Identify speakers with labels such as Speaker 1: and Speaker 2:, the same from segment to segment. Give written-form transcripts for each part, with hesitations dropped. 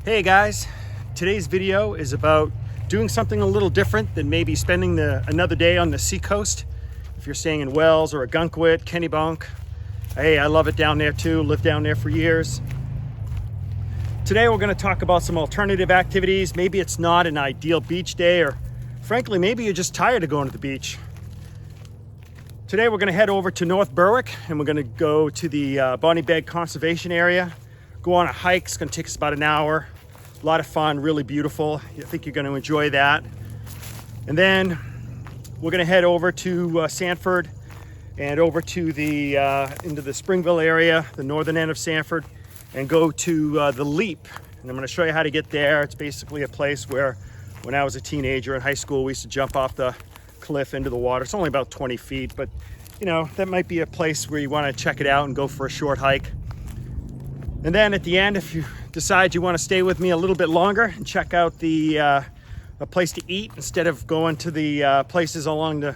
Speaker 1: Hey guys, today's video is about doing something a little different than maybe spending another day on the seacoast. If you're staying in Wells or Ogunquit, Kennebunk, hey, I love it down there too, lived down there for years. Today we're going to talk about some alternative activities. Maybe it's not an ideal beach day, or frankly, maybe you're just tired of going to the beach. Today we're going to head over to North Berwick and we're going to go to the Bauneg Beg Conservation area. Go on a hike. It's going to take us about an hour. A lot of fun, really beautiful. I think you're going to enjoy that. And then we're going to head over to Sanford and over to the into the Springvale area, the northern end of Sanford, and go to the Leap. And I'm going to show you how to get there. It's basically a place where when I was a teenager in high school, we used to jump off the cliff into the water. It's only about 20 feet, but you know, that might be a place where you want to check it out and go for a short hike. And then at the end, if you decide you want to stay with me a little bit longer and check out a place to eat instead of going to the places along the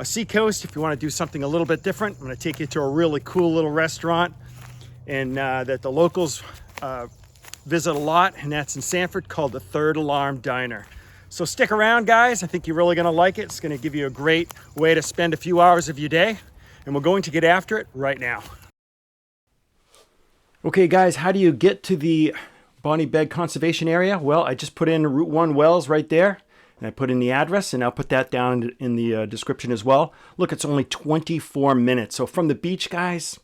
Speaker 1: seacoast, if you want to do something a little bit different, I'm going to take you to a really cool little restaurant and that the locals visit a lot, and that's in Sanford, called the Third Alarm Diner. So stick around, guys. I think you're really going to like it. It's going to give you a great way to spend a few hours of your day, and we're going to get after it right now. Okay guys, how do you get to the Bauneg Beg Conservation area? Well, I just put in Route 1 Wells right there, and I put in the address, and I'll put that down in the description as well. Look, it's only 24 minutes. So from the beach, guys,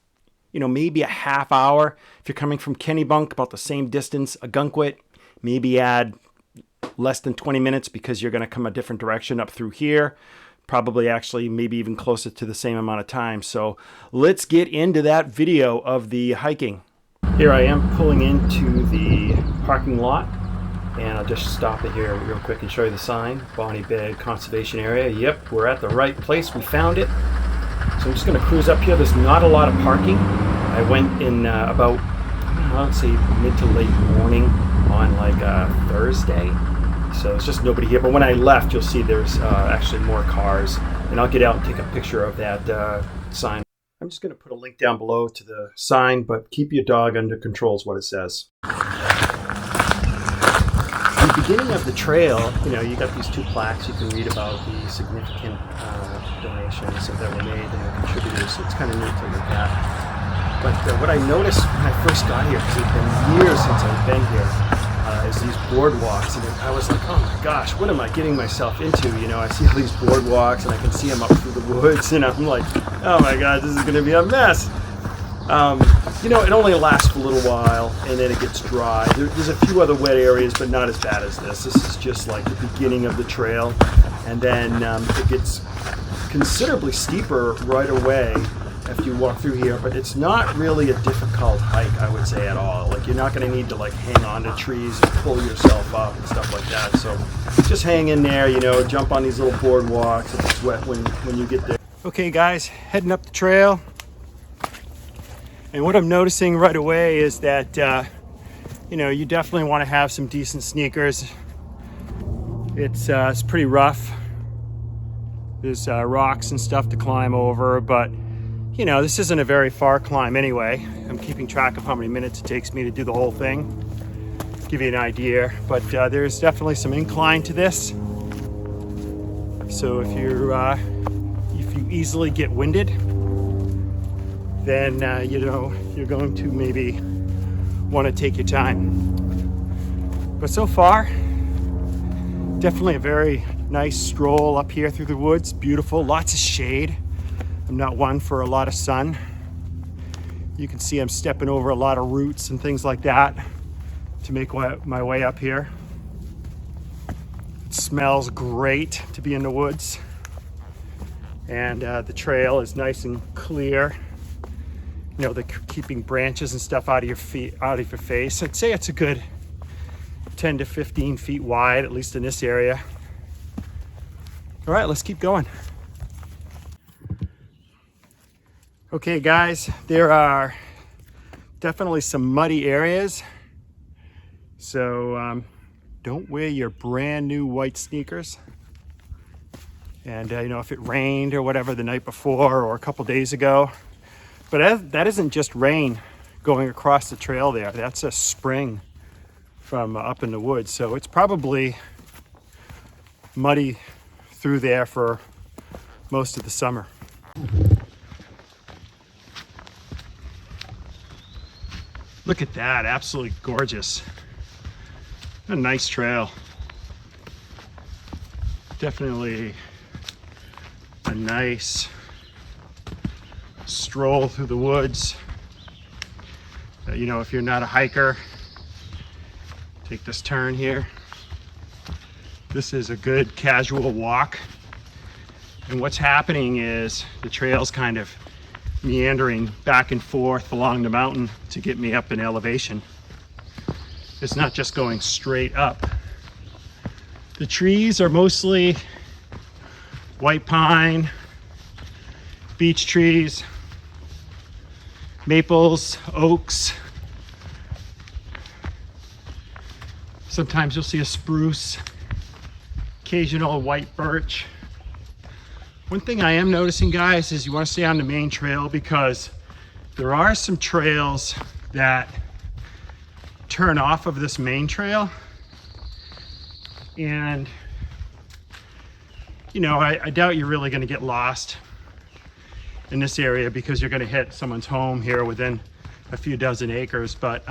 Speaker 1: you know, maybe a half hour. If you're coming from Kennebunk, about the same distance. Ogunquit, maybe add less than 20 minutes because you're going to come a different direction up through here. Probably actually maybe even closer to the same amount of time. So let's get into that video of the hiking. Here I am pulling into the parking lot, and I'll just stop it here real quick and show you the sign, Bauneg Beg Conservation Area. Yep, we're at the right place. We found it. So I'm just going to cruise up here. There's not a lot of parking. I went in about, let's say, mid to late morning on like Thursday. So it's just nobody here. But when I left, you'll see there's actually more cars. And I'll get out and take a picture of that sign. I'm just going to put a link down below to the sign, but keep your dog under control is what it says. At the beginning of the trail, you know, you got these two plaques. You can read about the significant donations that were made and the contributors. So it's kind of neat to look at. But what I noticed when I first got here, because it's been years since I've been here, is these boardwalks. And I was like, oh my gosh, what am I getting myself into? You know, I see all these boardwalks and I can see them up through the woods, and I'm like, oh my God, this is going to be a mess. You know, it only lasts for a little while and then it gets dry. There's a few other wet areas, but not as bad as this. This is just like the beginning of the trail, and then it gets considerably steeper right away after you walk through here, but it's not really a difficult hike, I would say, at all. Like, you're not going to need to like hang on to trees and pull yourself up and stuff like that. So just hang in there, you know, jump on these little boardwalks if it's wet when you get there. Okay guys, heading up the trail. And what I'm noticing right away is that, you know, you definitely want to have some decent sneakers. It's pretty rough. There's rocks and stuff to climb over, but you know, this isn't a very far climb anyway. I'm keeping track of how many minutes it takes me to do the whole thing. Give you an idea, but there's definitely some incline to this. So if you easily get winded, then you know, you're going to maybe want to take your time. But so far, definitely a very nice stroll up here through the woods. Beautiful, lots of shade. I'm not one for a lot of sun. You can see I'm stepping over a lot of roots and things like that to make my way up here. It smells great to be in the woods, and the trail is nice and clear. You know, they're keeping branches and stuff out of your feet, out of your face. I'd say it's a good 10 to 15 feet wide, at least in this area. All right, let's keep going. Okay guys, there are definitely some muddy areas, so don't wear your brand new white sneakers. And you know, if it rained or whatever the night before or a couple days ago, but that isn't just rain going across the trail there. That's a spring from up in the woods. So it's probably muddy through there for most of the summer. Look at that, absolutely gorgeous. A nice trail. Definitely a nice stroll through the woods. You know, if you're not a hiker, take this turn here. This is a good casual walk. And what's happening is the trail's kind of meandering back and forth along the mountain to get me up in elevation. It's not just going straight up. The trees are mostly white pine, beech trees, maples, oaks. Sometimes you'll see a spruce, occasional white birch. One thing I am noticing, guys, is you want to stay on the main trail because there are some trails that turn off of this main trail. And, you know, I doubt you're really going to get lost in this area because you're going to hit someone's home here within a few dozen acres. But,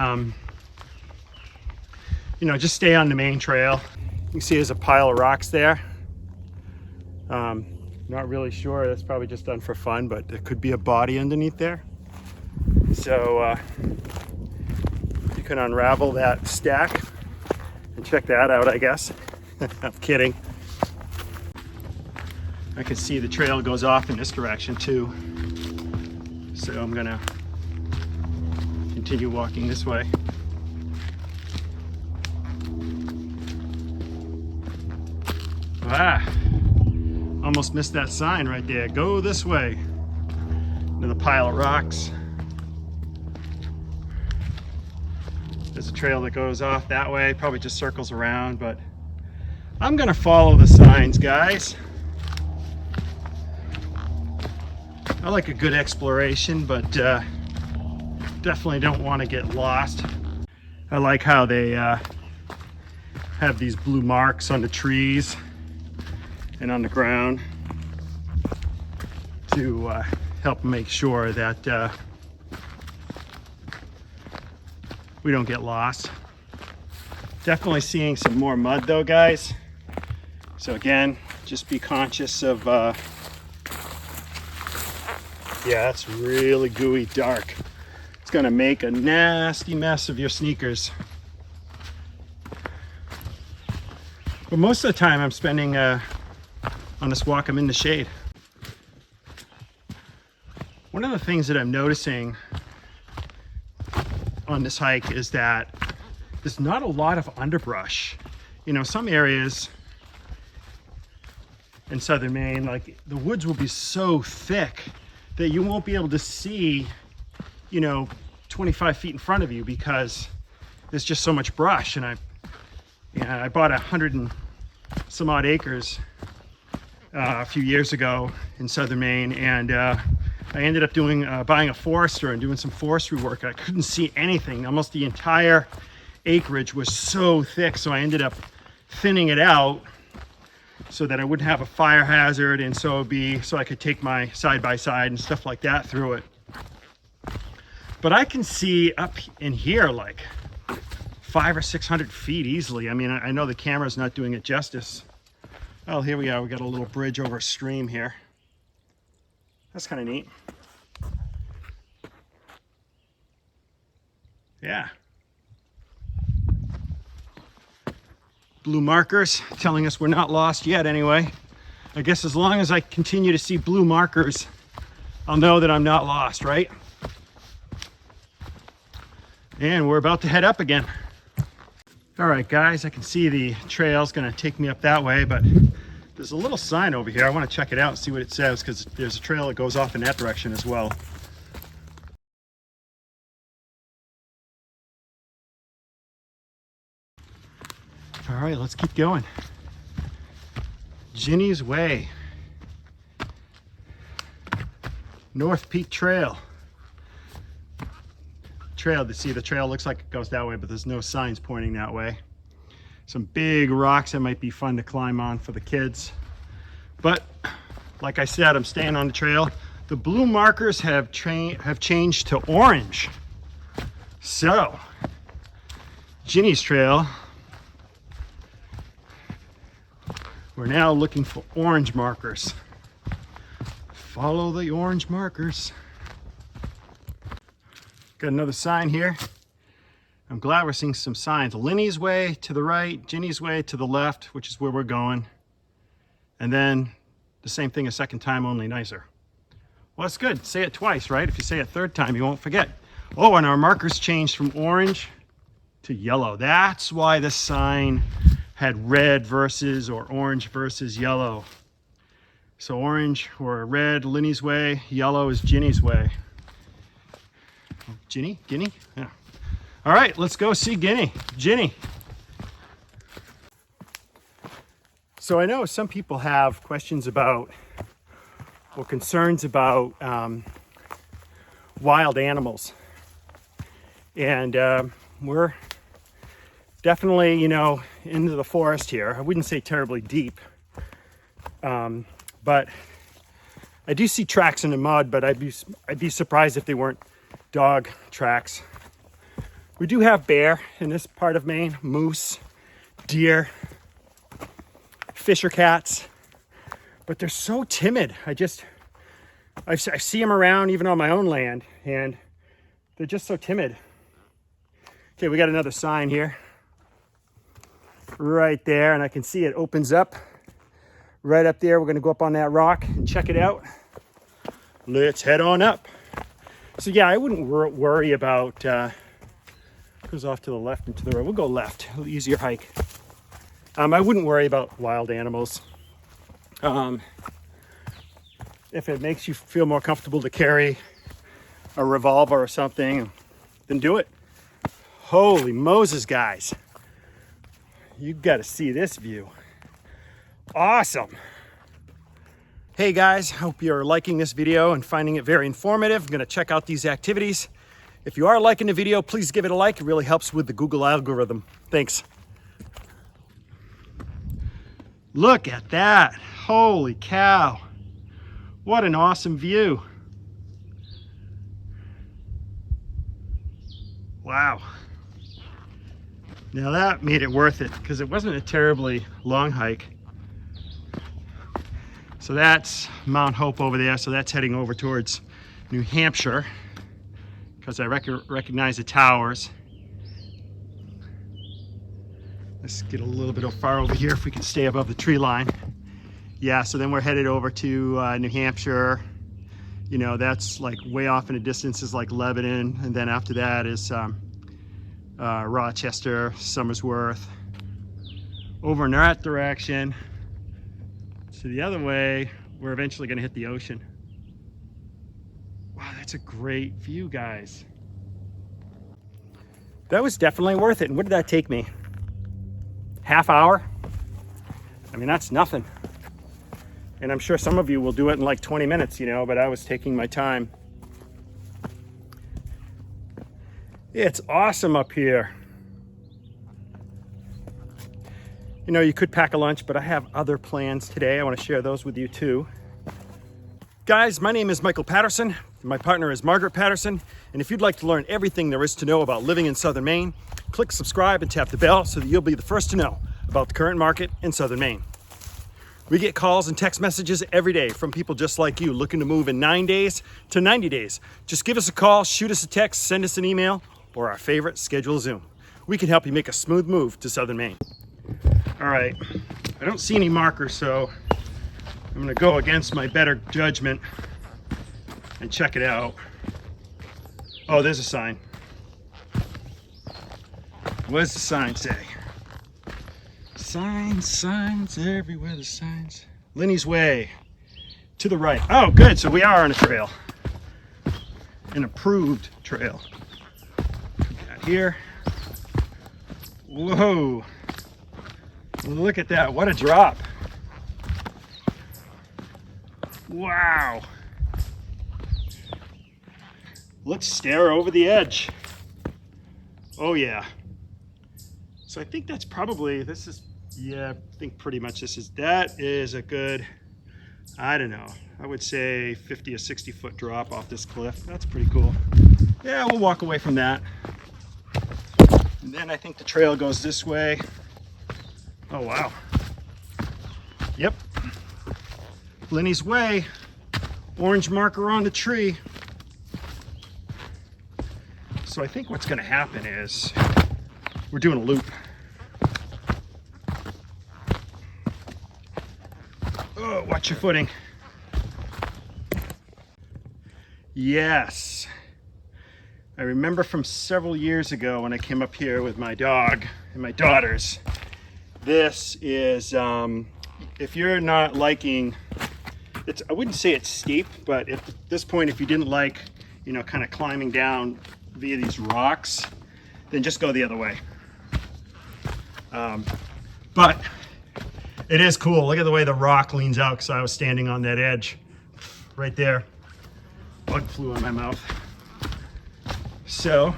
Speaker 1: you know, just stay on the main trail. You can see there's a pile of rocks there. Not really sure, that's probably just done for fun, but there could be a body underneath there. So you can unravel that stack and check that out, I guess. I'm kidding. I can see the trail goes off in this direction too. So I'm gonna continue walking this way. Ah, almost missed that sign right there. Go this way. Another pile of rocks. There's a trail that goes off that way, probably just circles around, but I'm gonna follow the signs, guys. I like a good exploration, but definitely don't want to get lost. I like how they have these blue marks on the trees and on the ground to help make sure that we don't get lost. Definitely seeing some more mud though, guys. So again, just be conscious of, yeah, that's really gooey dark. It's gonna make a nasty mess of your sneakers. But most of the time I'm spending on this walk, I'm in the shade. One of the things that I'm noticing on this hike is that there's not a lot of underbrush. You know, some areas in southern Maine, like the woods will be so thick that you won't be able to see, you know, 25 feet in front of you because there's just so much brush. And I bought 100 and some odd acres a few years ago in southern Maine, and I ended up buying a forester and doing some forestry work. I couldn't see anything. Almost the entire acreage was so thick, so I ended up thinning it out so that I wouldn't have a fire hazard, and so I could take my side-by-side and stuff like that through it. But I can see up in here like 500 or 600 feet easily. I mean, I know the camera's not doing it justice. Oh, here we are. We got a little bridge over a stream here. That's kind of neat. Yeah. Blue markers telling us we're not lost yet anyway. I guess as long as I continue to see blue markers, I'll know that I'm not lost, right? And we're about to head up again. All right, guys, I can see the trail's gonna take me up that way, but there's a little sign over here. I want to check it out and see what it says because there's a trail that goes off in that direction as well. All right, let's keep going. Ginny's Way. North Peak Trail. trail. To see the trail looks like it goes that way, but there's no signs pointing that way. Some big rocks that might be fun to climb on for the kids. But like I said, I'm staying on the trail. The blue markers have changed to orange. So, Ginny's trail, we're now looking for orange markers. Follow the orange markers. Got another sign here. I'm glad we're seeing some signs. Linny's Way to the right, Ginny's Way to the left, which is where we're going. And then the same thing a second time, only nicer. Well, that's good. Say it twice, right? If you say it third time, you won't forget. Oh, and our markers changed from orange to yellow. That's why the sign had red versus or orange versus yellow. So orange or red, Linny's Way, yellow is Ginny's Way. Ginny? Yeah. All right, let's go see Ginny. So I know some people have questions about or concerns about wild animals. And we're definitely, you know, into the forest here. I wouldn't say terribly deep, but I do see tracks in the mud, but I'd be surprised if they weren't dog tracks. We do have bear in this part of Maine, moose, deer, fisher cats, but they're so timid. I see them around even on my own land, and they're just so timid. Okay, we got another sign here right there, and I can see it opens up right up there. We're going to go up on that rock and check it out. Let's head on up. So yeah, I wouldn't worry about goes off to the left and to the right. We'll go left, a little easier hike. I wouldn't worry about wild animals. If it makes you feel more comfortable to carry a revolver or something, then do it. Holy Moses, guys. You got to see this view. Awesome. Hey guys, hope you're liking this video and finding it very informative. I'm going to check out these activities. If you are liking the video, please give it a like. It really helps with the Google algorithm. Thanks. Look at that. Holy cow. What an awesome view. Wow. Now that made it worth it because it wasn't a terribly long hike. So that's Mount Hope over there. So that's heading over towards New Hampshire because I recognize the towers. Let's get a little bit far over here if we can stay above the tree line. Yeah, so then we're headed over to New Hampshire. You know, that's like way off in the distance is like Lebanon. And then after that is Rochester, Somersworth. Over in that direction, to the other way, we're eventually going to hit the ocean. Wow, that's a great view, guys. That was definitely worth it. And what did that take me? Half hour? I mean, that's nothing. And I'm sure some of you will do it in like 20 minutes, you know, but I was taking my time. It's awesome up here. You know, you could pack a lunch, but I have other plans today. I want to share those with you too. Guys, my name is Michael Patterson. My partner is Margaret Patterson. And if you'd like to learn everything there is to know about living in Southern Maine, click subscribe and tap the bell so that you'll be the first to know about the current market in Southern Maine. We get calls and text messages every day from people just like you looking to move in 9 days to 90 days. Just give us a call, shoot us a text, send us an email, or our favorite, schedule a Zoom. We can help you make a smooth move to Southern Maine. All right, I don't see any markers, so I'm gonna go against my better judgment and check it out. Oh, there's a sign. What does the sign say? Signs everywhere, the signs. Linny's Way, to the right. Oh, good, so we are on a trail. An approved trail. Got here. Whoa. Look at that, what a drop. Wow. Let's stare over the edge. Oh yeah. So I think that's probably, yeah, I think pretty much that is a good, I don't know, I would say 50 or 60 foot drop off this cliff. That's pretty cool. Yeah, we'll walk away from that. And then I think the trail goes this way. Oh wow. Yep. Lenny's Way. Orange marker on the tree. So I think what's going to happen is we're doing a loop. Oh, watch your footing. Yes. I remember from several years ago when I came up here with my dog and my daughters. This is, if you're not liking, I wouldn't say it's steep, but at this point, if you didn't like, you know, kind of climbing down via these rocks, then just go the other way. But it is cool. Look at the way the rock leans out, because I was standing on that edge right there. Bug flew in my mouth. So,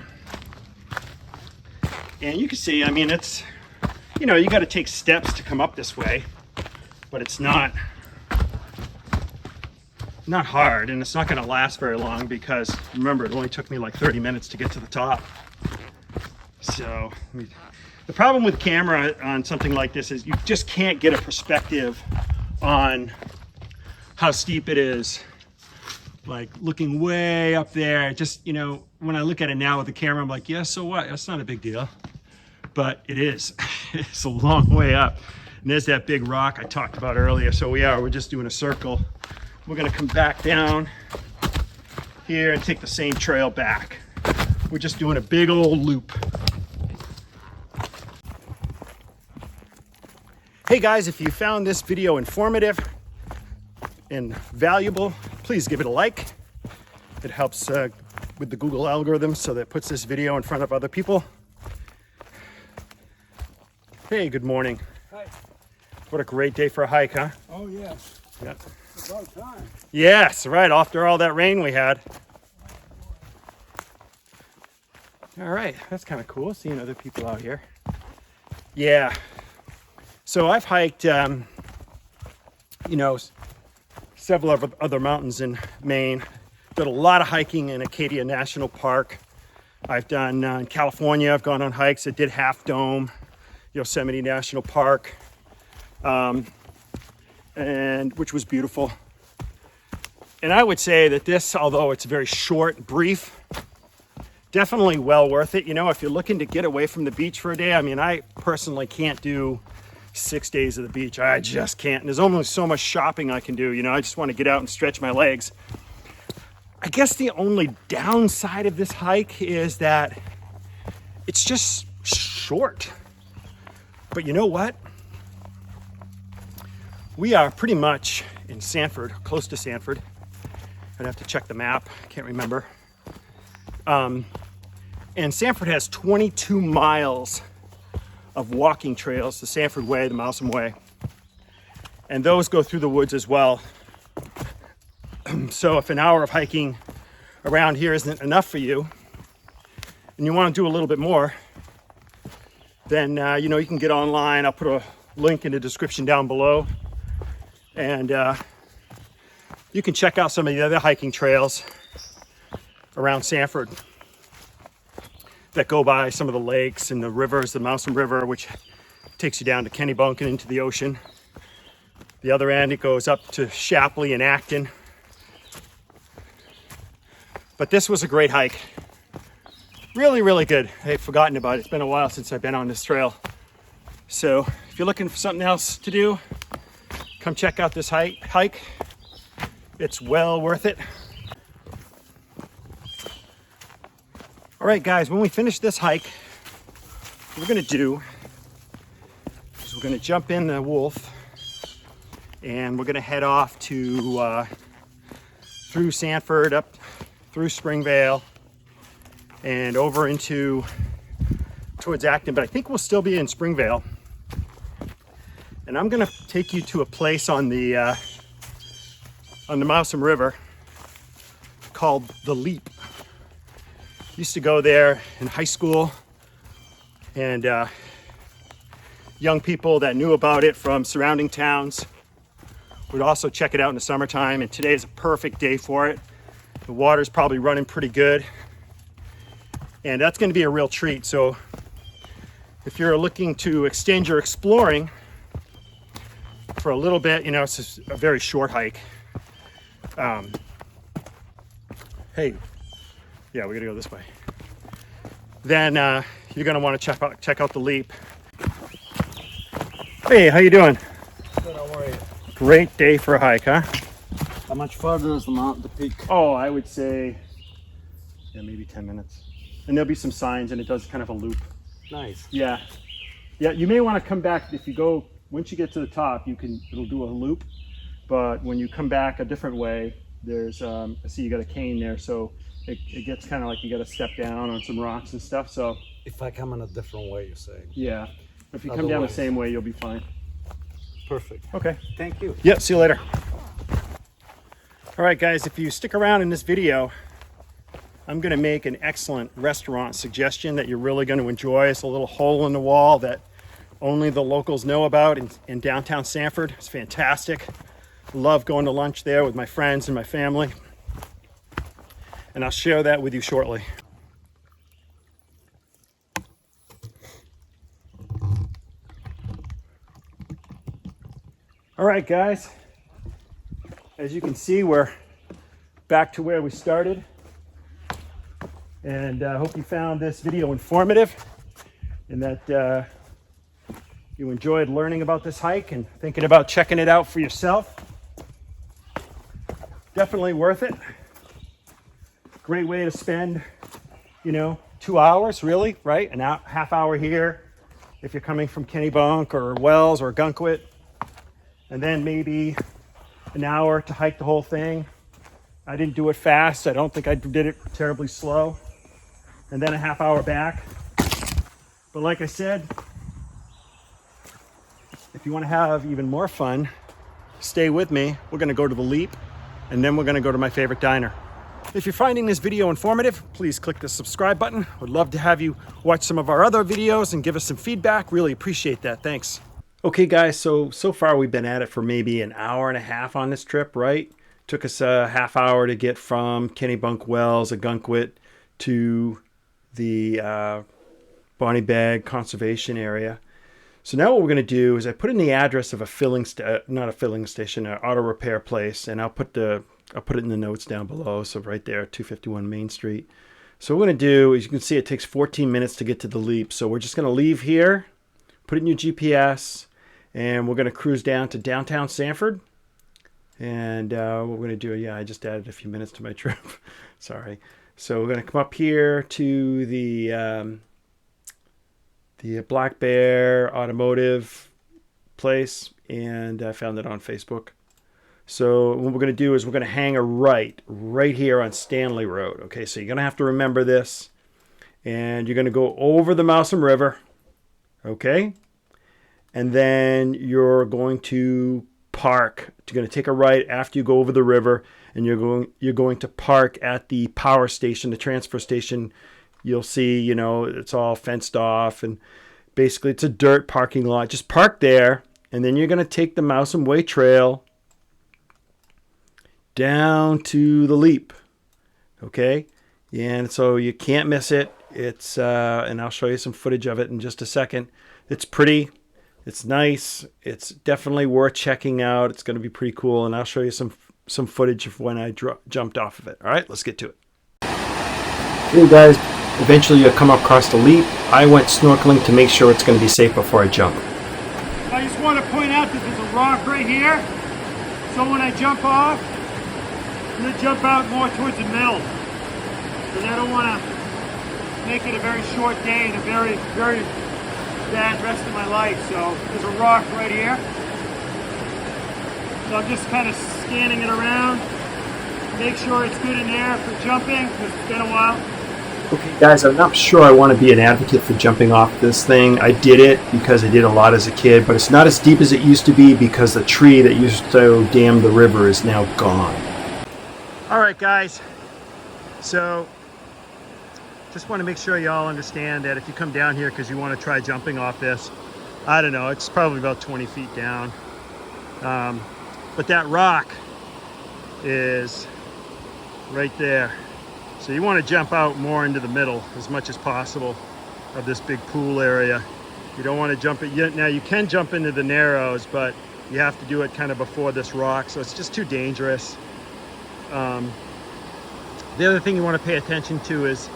Speaker 1: and you can see, I mean, it's, you know, you got to take steps to come up this way, but it's not hard, and it's not going to last very long, because remember, it only took me like 30 minutes to get to the top. So the problem with camera on something like this is you just can't get a perspective on how steep it is. Like looking way up there, just, you know, when I look at it now with the camera, I'm like, yeah, so what? That's not a big deal. But it is. It's a long way up. And there's that big rock I talked about earlier. So we're just doing a circle. We're gonna come back down here and take the same trail back. We're just doing a big old loop. Hey guys, if you found this video informative and valuable, please give it a like. It helps with the Google algorithm, so that it puts this video in front of other people. Hey, good morning.
Speaker 2: Hi.
Speaker 1: What a great day for a hike, huh?
Speaker 2: Oh, yes.
Speaker 1: Yeah.
Speaker 2: It's about time.
Speaker 1: Yes, right, after all that rain we had. All right, that's kind of cool, seeing other people out here. Yeah. So I've hiked, you know, several other mountains in Maine. Did a lot of hiking in Acadia National Park. I've done in California, I've gone on hikes. I did Half Dome, Yosemite National Park, and which was beautiful. And I would say that this, although it's very short, brief, definitely well worth it. You know, if you're looking to get away from the beach for a day, I mean, I personally can't do 6 days of the beach. I just can't. And there's only so much shopping I can do. You know, I just want to get out and stretch my legs. I guess the only downside of this hike is that it's just short. But you know what? We are pretty much in Sanford, close to Sanford. I'd have to check the map. I can't remember. And Sanford has 22 miles of walking trails, the Sanford Way, the Mousam Way. And those go through the woods as well. So if an hour of hiking around here isn't enough for you, and you want to do a little bit more, then you know, you can get online. I'll put a link in the description down below. And you can check out some of the other hiking trails around Sanford that go by some of the lakes and the rivers, the Mousam River, which takes you down to Kennebunk and into the ocean. The other end, it goes up to Shapley and Acton. But this was a great hike. Really, really good. I've forgotten about it. It's been a while since I've been on this trail. So if you're looking for something else to do, come check out this hike. It's well worth it. All right, guys, when we finish this hike, what we're gonna do is we're gonna jump in the Wolf, and we're gonna head off to through Sanford, up through Springvale, and over into towards Acton. But I think we'll still be in Springvale. And I'm gonna take you to a place on the Mousam River called The Leap. Used to go there in high school and young people that knew about it from surrounding towns would also check it out in the summertime. And today is a perfect day for it. The water's probably running pretty good, and that's going to be a real treat. So if you're looking to extend your exploring for a little bit, you know, it's just a very short hike. Hey, yeah, we gotta go this way. Then you're gonna want to check out the Leap. Hey, how you doing?
Speaker 2: Good, how are you?
Speaker 1: Great day for a hike, huh?
Speaker 2: How much further is the mountain to peak?
Speaker 1: Oh, I would say, yeah, maybe 10 minutes. And there'll be some signs, and it does kind of a loop.
Speaker 2: Nice.
Speaker 1: Yeah. Yeah, you may want to come back. If you go, once you get to the top, it'll do a loop. But when you come back a different way, there's, I see you got a cane there, so it gets kind of like you got to step down on some rocks and stuff. So
Speaker 2: If I come in a different way, you're saying?
Speaker 1: yeah, if you come down the same way, you'll be fine.
Speaker 2: Perfect.
Speaker 1: Okay.
Speaker 2: Thank you.
Speaker 1: Yep, see you later. All right, guys, if you stick around in this video, I'm gonna make an excellent restaurant suggestion that you're really gonna enjoy. It's a little hole in the wall that only the locals know about in downtown Sanford. It's fantastic. Love going to lunch there with my friends and my family. And I'll share that with you shortly. All right, guys. As you can see, we're back to where we started. And I hope you found this video informative and that you enjoyed learning about this hike and thinking about checking it out for yourself. Definitely worth it. Great way to spend, 2 hours, really, right? Half hour here if you're coming from Kennebunk or Wells or Ogunquit, and then maybe an hour to hike the whole thing. I didn't do it fast. I don't think I did it terribly slow. And then a half hour back. But like I said, if you want to have even more fun, stay with me. We're going to go to the Leap, and then we're going to go to my favorite diner. If you're finding this video informative, please click the subscribe button. Would love to have you watch some of our other videos and give us some feedback. Really appreciate that. Thanks. Okay, guys, so far we've been at it for maybe an hour and a half on this trip, right? Took us a half hour to get from Kennebunk, Wells, Ogunquit to the Bauneg Beg Conservation area. So now what we're going to do is I put in the address of not a filling station, an auto repair place, and I'll put it in the notes down below. So right there, 251 Main Street. So what we're going to do is, you can see it takes 14 minutes to get to the Leap. So we're just going to leave here, put it in your GPS, and we're going to cruise down to downtown Sanford. And what we're going to do, yeah, I just added a few minutes to my trip. Sorry. So we're going to come up here to the Black Bear Automotive place, and I found it on Facebook. So what we're going to do is we're going to hang a right here on Stanley Road. Okay, so you're going to have to remember this. And you're going to go over the Mousam River. Okay? And then you're going to park. You're going to take a right after you go over the river, and you're going to park at the power station, the transfer station. You'll see, it's all fenced off, and basically it's a dirt parking lot. Just park there, and then you're going to take the Mousam Way Trail down to the Leap. Okay? And so you can't miss it. It's and I'll show you some footage of it in just a second. It's pretty. It's nice. It's definitely worth checking out. It's going to be pretty cool, and I'll show you some footage of when I jumped off of it. All right, let's get to it. Hey guys, eventually you'll come across the Leap. I went snorkeling to make sure it's going to be safe before I jump. I just want to point out that there's a rock right here. So when I jump off, I'm going to jump out more towards the middle, because I don't want to make it a very short day and a very, very bad rest of my life. So there's a rock right here. So I'm just kind of scanning it around, make sure it's good in there for jumping, because it's been a while. Okay guys, I'm not sure I want to be an advocate for jumping off this thing. I did it because I did a lot as a kid, but it's not as deep as it used to be because the tree that used to dam the river is now gone. All right guys, so just want to make sure y'all understand that if you come down here because you want to try jumping off this, I don't know, it's probably about 20 feet down. But that rock is right there. So you want to jump out more into the middle as much as possible of this big pool area. You don't want to jump it yet. Now you can jump into the narrows, but you have to do it kind of before this rock, so it's just too dangerous. The other thing you want to pay attention to is,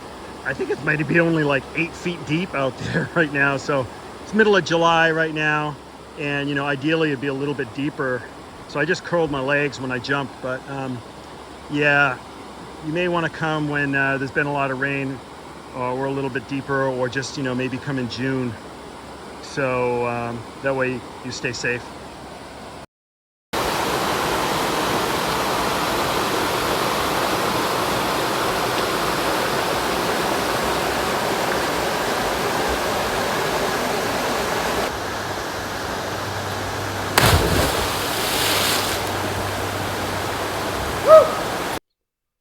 Speaker 1: I think it might be only like 8 feet deep out there right now. So it's middle of July right now, and you know, ideally it'd be a little bit deeper. So I just curled my legs when I jumped, but yeah, you may want to come when there's been a lot of rain, or we're a little bit deeper, or just, you know, maybe come in June. So that way you stay safe.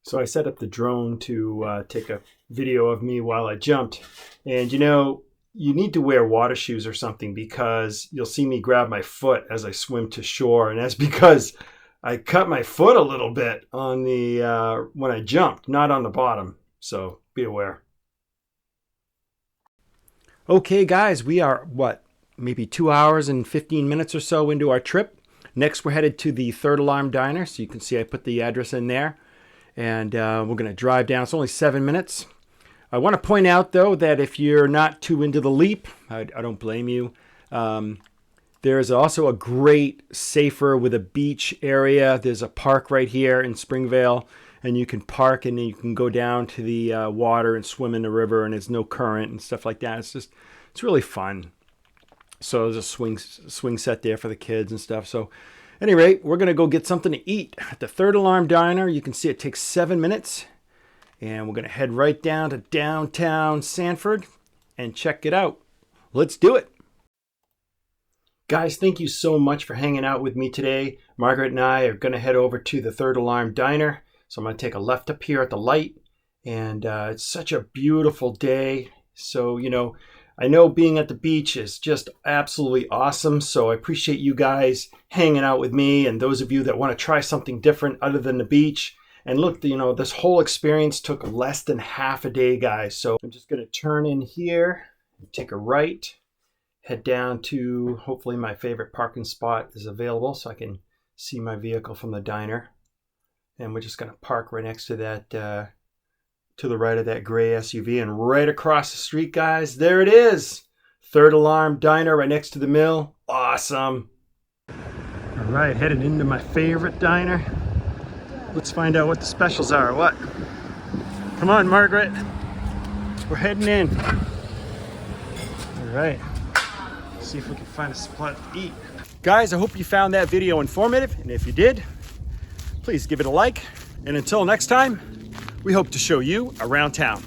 Speaker 1: So I set up the drone to take a video of me while I jumped. And you know, you need to wear water shoes or something, because you'll see me grab my foot as I swim to shore. And that's because I cut my foot a little bit on the when I jumped, not on the bottom. So be aware. Okay guys, we are maybe 2 hours and 15 minutes or so into our trip. Next we're headed to the Third Alarm Diner. So you can see I put the address in there. And we're going to drive down. It's only 7 minutes. I want to point out, though, that if you're not too into the leap, I don't blame you. There's also a great safer with a beach area. There's a park right here in Springvale, and you can park and then you can go down to the water and swim in the river, and there's no current and stuff like that. It's really fun. So there's a swing set there for the kids and stuff. So at any rate, we're going to go get something to eat at the Third Alarm Diner. You can see it takes 7 minutes. And we're going to head right down to downtown Sanford and check it out. Let's do it. Guys, thank you so much for hanging out with me today. Margaret and I are going to head over to the Third Alarm Diner. So I'm going to take a left up here at the light. And it's such a beautiful day. So, you know, I know being at the beach is just absolutely awesome, so I appreciate you guys hanging out with me, and those of you that want to try something different other than the beach. And look, you know, this whole experience took less than half a day, guys. So I'm just going to turn in here, take a right, head down to, hopefully my favorite parking spot is available so I can see my vehicle from the diner. And we're just going to park right next to that to the right of that gray SUV, and right across the street, guys, there it is. Third Alarm Diner right next to the mill. Awesome. All right, headed into my favorite diner. Let's find out what the specials are. What? Come on, Margaret. We're heading in. All right. Let's see if we can find a spot to eat. Guys, I hope you found that video informative, and if you did, please give it a like. And until next time, we hope to show you around town.